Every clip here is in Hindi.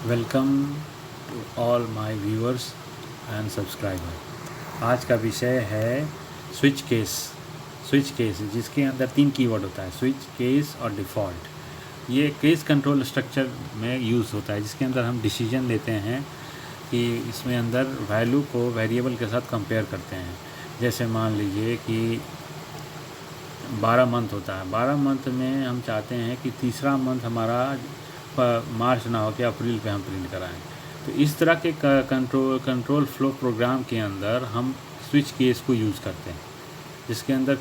Welcome to all my viewers and subscriber. आज का विषय है स्विच केस जिसके अंदर 3 कीवर्ड होता है, स्विच केस और डिफ़ॉल्ट। ये केस कंट्रोल स्ट्रक्चर में यूज़ होता है, जिसके अंदर हम डिसीजन लेते हैं कि इसमें अंदर वैल्यू को वेरिएबल के साथ कंपेयर करते हैं। जैसे मान लीजिए कि 12 मंथ होता है, 12 मंथ में हम चाहते हैं कि तीसरा मंथ हमारा मार्च ना हो के अप्रैल पे हम प्रिंट कराएं। तो इस तरह के कंट्रोल फ्लो प्रोग्राम के अंदर हम स्विच केस को यूज़ करते हैं, जिसके अंदर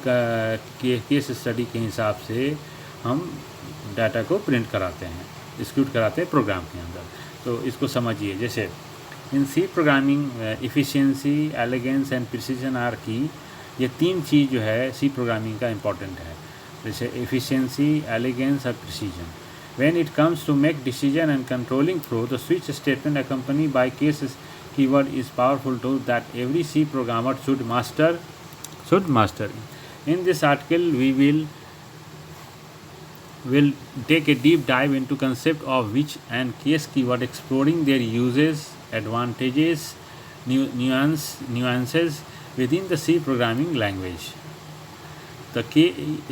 केस स्टडी के हिसाब से हम डाटा को प्रिंट कराते हैं, एग्जीक्यूट कराते हैं प्रोग्राम के अंदर। तो इसको समझिए। जैसे in C programming efficiency, elegance and precision are key. ये 3 चीज़ जो है सी प्रोग्रामिंग का इम्पॉर्टेंट है, जैसे एफिशिएंसी, एलिगेंस और precision. When it comes to make decision and controlling flow, the switch statement accompanied by case keyword is powerful tool that every C programmer should master. In this article, we will take a deep dive into concept of which and case keyword, exploring their uses, advantages, nuances within the C programming language. The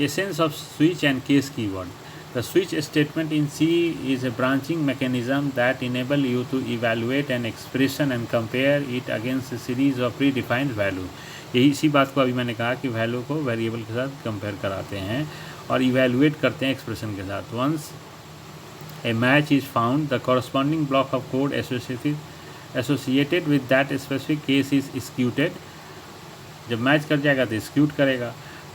essence of switch and case keyword. The switch statement in C is a branching mechanism that enable you to evaluate an expression and compare it against a series of predefined value. यही इसी बात को अभी मैंने कहा कि वैल्यू को वेरिएबल के साथ कंपेयर कराते हैं और इवेलुएट करते हैं एक्सप्रेशन के साथ। Once a match is found, the corresponding block of code associated with that specific case is executed. जब मैच कर जाएगा तो एक्सिक्यूट करेगा,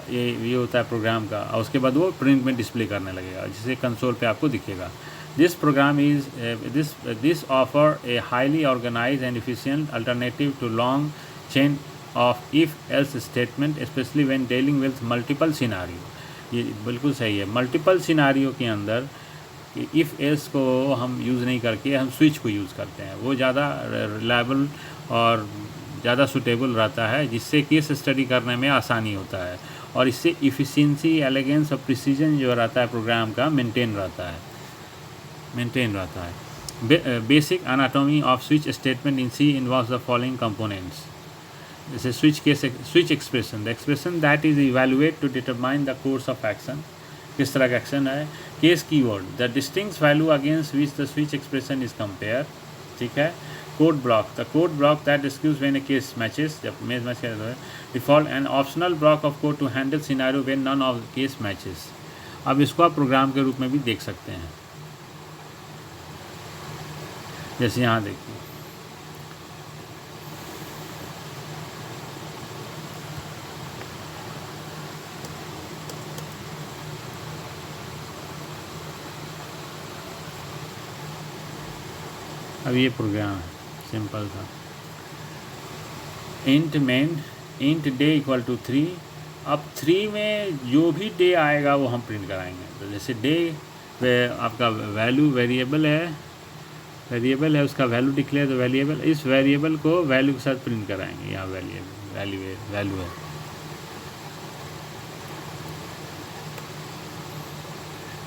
ये होता है प्रोग्राम का, और उसके बाद वो प्रिंट में डिस्प्ले करने लगेगा, जिसे कंसोल पे आपको दिखेगा। This program is this offer a highly organise and efficient alternative to long chain of if else statement, specially when dealing with multiple scenario. ये बिल्कुल सही है। मल्टीपल सिनारियो के अंदर इफ़ एल्स को हम यूज़ नहीं करके हम स्विच को यूज़ करते हैं, वो ज़्यादा रिलायबल और ज़्यादा सूटेबल रहता है, जिससे केस स्टडी करने में आसानी होता है और इससे इफ़िशिएंसी, एलिगेंस और प्रिसीजन जो रहता है प्रोग्राम का मेंटेन रहता है। Basic anatomy of switch statement in C involves the following components. जैसे switch expression, the expression that is evaluate to determine the course of action, किस तरह का एक्शन है। Case keyword, the distinct value against which the switch expression is compare, ठीक है। Code block, the code block that executes when a case matches, जब मैच करता है। Default and optional block of code to handle scenario when none of case matches. अब इसको आप प्रोग्राम के रूप में भी देख सकते हैं, जैसे यहाँ देखिए। अब ये प्रोग्राम है सिंपल था। Int day equal to 3। अब 3 में जो भी डे आएगा वो हम प्रिंट कराएंगे। तो जैसे डे आपका वैल्यू वेरिएबल है, उसका वैल्यू डिक्लेयर, तो वेरिएबल, इस वेरिएबल को वैल्यू के साथ प्रिंट कराएंगे। यहाँ वैल्यू है।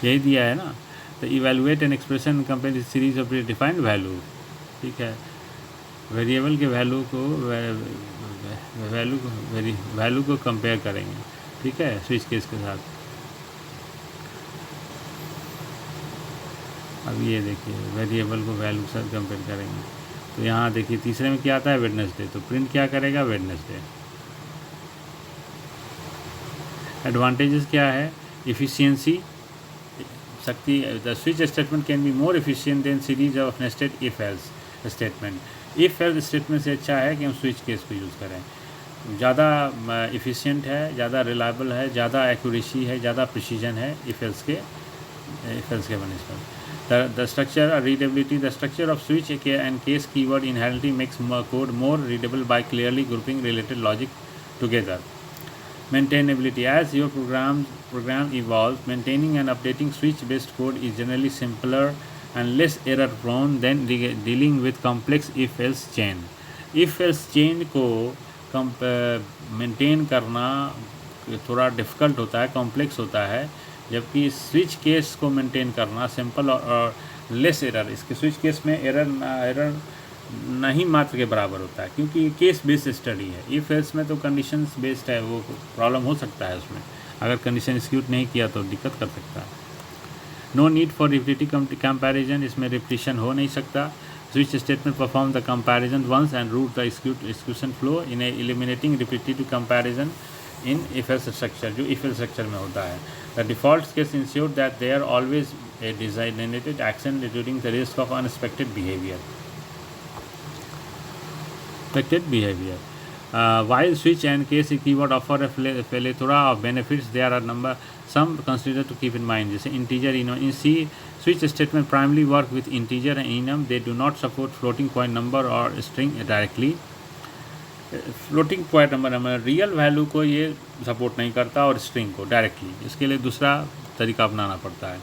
यही दिया है ना। तो evaluate an expression compare series of defined value, ठीक है। वेरिएबल के वैल्यू को कंपेयर करेंगे, ठीक है, स्विच केस के साथ। अब ये देखिए, वेरिएबल को वैल्यू के साथ कंपेयर करेंगे। तो यहाँ देखिए तीसरे में क्या आता है, वेडनेसडे, तो प्रिंट क्या करेगा, वेडनेसडे। एडवांटेजेस क्या है, efficiency, the switch statement can be more efficient than series of nested if else statement. if else statement से अच्छा है कि हम स्विच केस को यूज़ करें, ज़्यादा एफिशिएंट है, ज़्यादा रिलायबल है, ज़्यादा एक्यूरेसी है, ज़्यादा प्रिसीजन है if else के बनस्पत। the structure or readability, the structure of switch and case keyword inherently makes code more readable by clearly grouping related logic together. Maintainability, as your program evolves, maintaining and updating switch-based code is generally simpler and less error-prone than dealing with complex if-else chain. if-else chain को मेंटेन करना थोड़ा डिफ़िकल्ट होता है, कॉम्प्लेक्स होता है, जबकि स्विच केस को मेंटेन करना सिंपल और लेस एरर, इसके स्विच केस में एरर नहीं मात्र के बराबर होता है, क्योंकि ये केस बेस्ड स्टडी है। इफ एल्स में तो कंडीशंस बेस्ड है, वो प्रॉब्लम हो सकता है उसमें, अगर कंडीशन एग्जीक्यूट नहीं किया तो दिक्कत कर सकता है। No need for repetitive comparison, इसमें रिपीटिशन हो नहीं सकता। Switch statement perform the comparison once and route the execution flow in eliminating repetitive comparison in if else structure, जो इफ एल्स स्ट्रक्चर में होता है। The default case ensure that there always a designated action during the risk of unexpected behaviour. While switch and case keyword offer a plethora of benefits, there are some considered to keep in mind. जैसे integer enum, in C, switch statement primarily work with integer and enum. They do not support floating point number or string directly. Floating point number real value को ये सपोर्ट नहीं करता और स्ट्रिंग को डायरेक्टली, इसके लिए दूसरा तरीका अपनाना पड़ता है।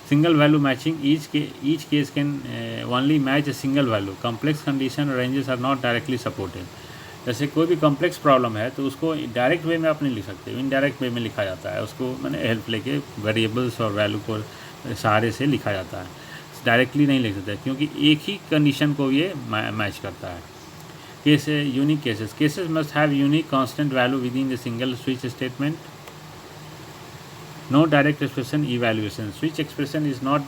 Single value matching, each case can only match a single value. Complex condition ranges are not directly supported. जैसे कोई भी कॉम्प्लेक्स प्रॉब्लम है तो उसको डायरेक्ट वे में आप नहीं लिख सकते, इनडायरेक्ट वे में लिखा जाता है, उसको मैंने हेल्प लेके वेरिएबल्स और वैल्यू को सहारे से लिखा जाता है, डायरेक्टली नहीं लिख सकते, क्योंकि एक ही कंडीशन को ये मैच करता है। Case unique cases must have unique constant value with in the single switch statement. No direct expression evaluation. Switch expression is not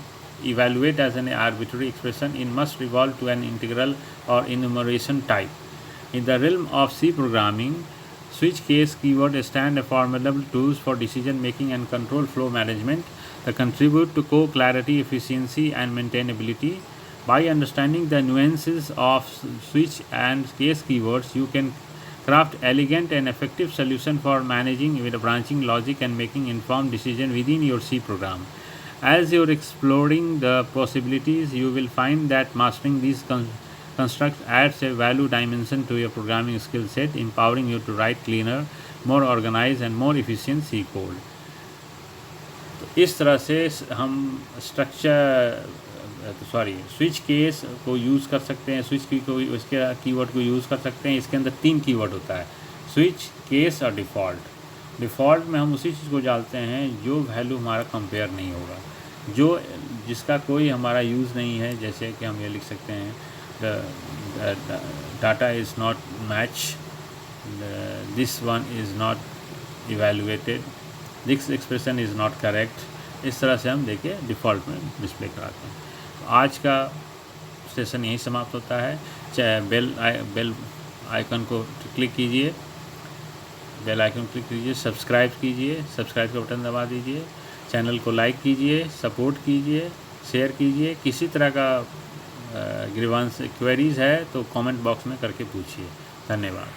evaluated as an arbitrary expression. It must resolve to an integral or enumeration type. In the realm of C programming, switch case keyword stand as formidable tools for decision making and control flow management. They contribute to clarity, efficiency, and maintainability. By understanding the nuances of switch and case keywords, you can craft elegant and effective solution for managing with branching logic and making informed decision within your C program. As you're exploring the possibilities, you will find that mastering these constructs adds a value dimension to your programming skill set, empowering you to write cleaner, more organized and more efficient C code. तो इस तरह से हम स्विच केस को यूज़ कर सकते हैं, स्विच की को उसके कीवर्ड को यूज़ कर सकते हैं। इसके अंदर 3 कीवर्ड होता है, स्विच, केस और डिफ़ॉल्ट। डिफ़ॉल्ट में हम उसी चीज़ को डालते हैं जो वैल्यू हमारा कंपेयर नहीं होगा, जो जिसका कोई हमारा यूज़ नहीं है। जैसे कि हम ये लिख सकते हैं data is not match, this one is not evaluated, this expression is not correct. इस तरह से हम देखिए डिफ़ॉल्ट में डिस्प्ले कराते हैं। आज का सेशन यहीं समाप्त होता है। चाहे बेल आइकन को क्लिक कीजिए, बेल आइकन क्लिक कीजिए, सब्सक्राइब कीजिए, सब्सक्राइब का बटन दबा दीजिए, चैनल को लाइक कीजिए, सपोर्ट कीजिए, शेयर कीजिए। किसी तरह का ग्रीवांस क्वेरीज़ है तो कमेंट बॉक्स में करके पूछिए। धन्यवाद।